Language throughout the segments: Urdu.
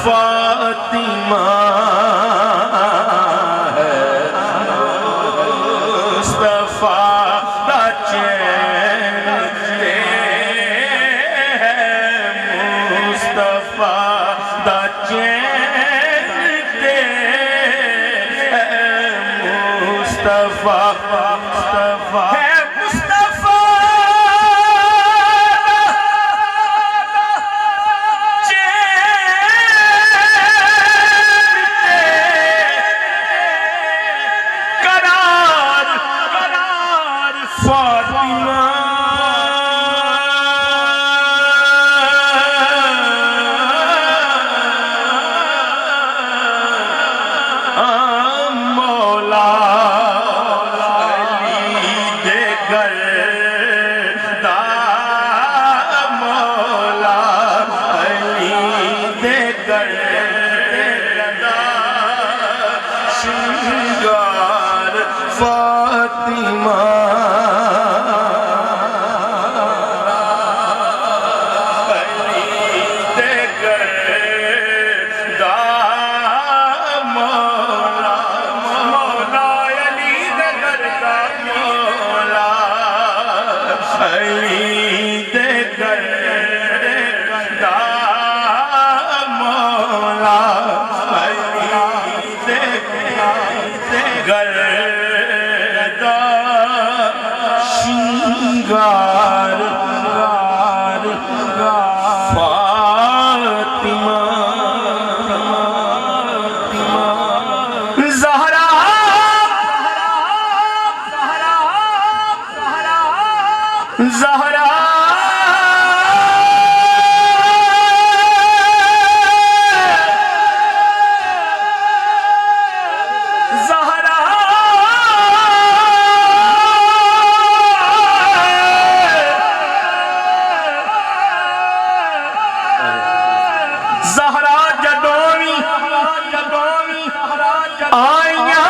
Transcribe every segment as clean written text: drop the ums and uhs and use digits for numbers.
فاطمہ ہے مصطفیٰ دا چین دے مصطفیٰ دا چین دے مصطفیٰ ہے فاطمہ مولا علی دے گھر دا مولا علی دے گھر دا شنگار فاطمہ علی دے گھر دا مولا علی دے گھر دا شنگار فاطمہ زہرا زہرا زہرا زہرا جدوی آئیاں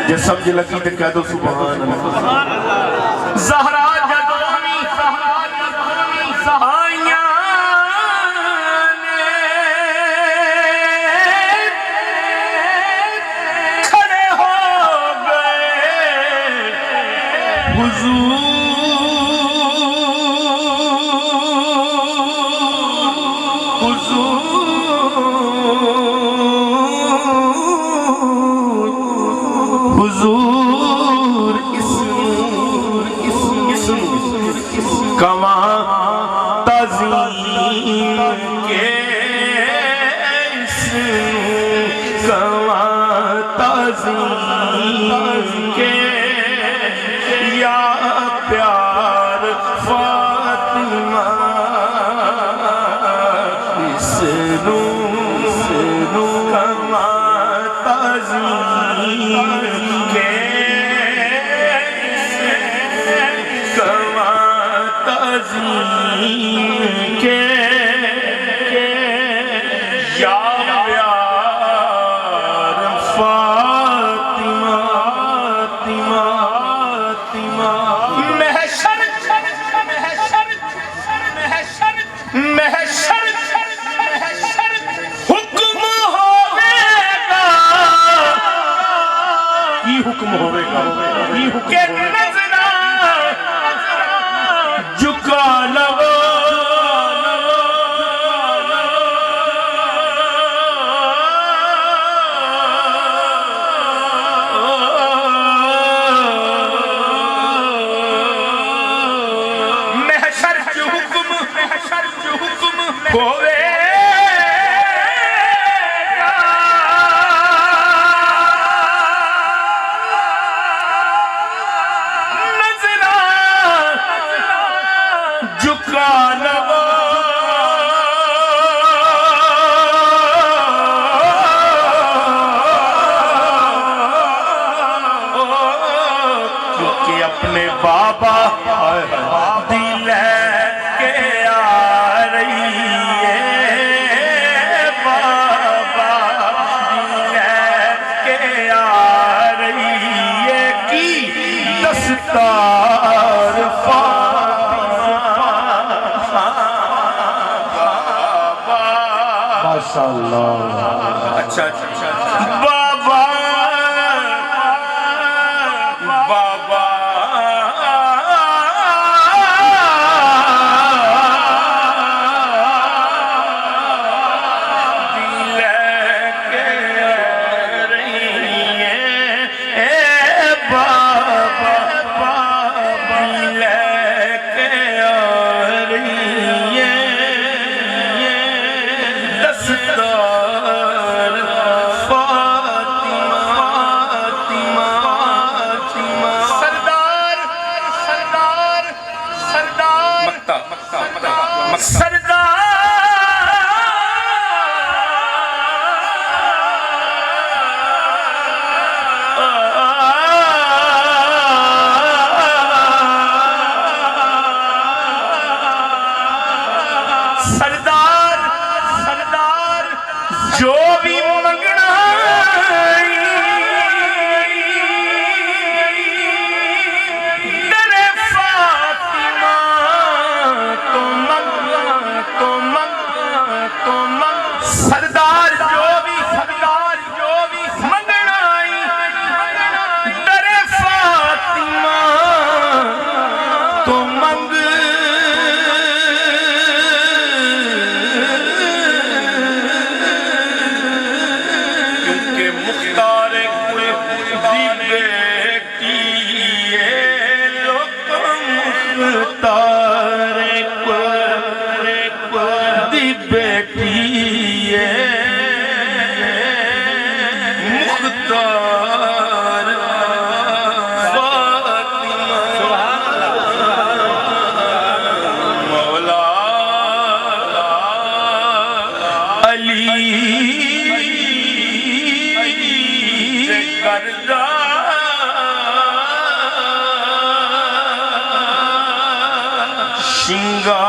جب سمجھ لگی تو کہہ دو سبحان اللہ زہرا جدوی آئیاں کھڑے ہو گئے حضور حضور اسم کماں تعظیم کے اسم کماں تعظیم کے یا پیار فاطمہ اسم کماں تعظیم کے یا پیار فاطمہ محشر حکم ہوئے گا کی حکم ہوئے گا کہ نظرہ جھکا لو محشر جو حکم ہوئے ماشاءاللہ اچھا بابا بابا جو بھی منگنا در فاطمہ تو منگ سردار جو بھی منگنا در فاطمہ تو منگ شنگار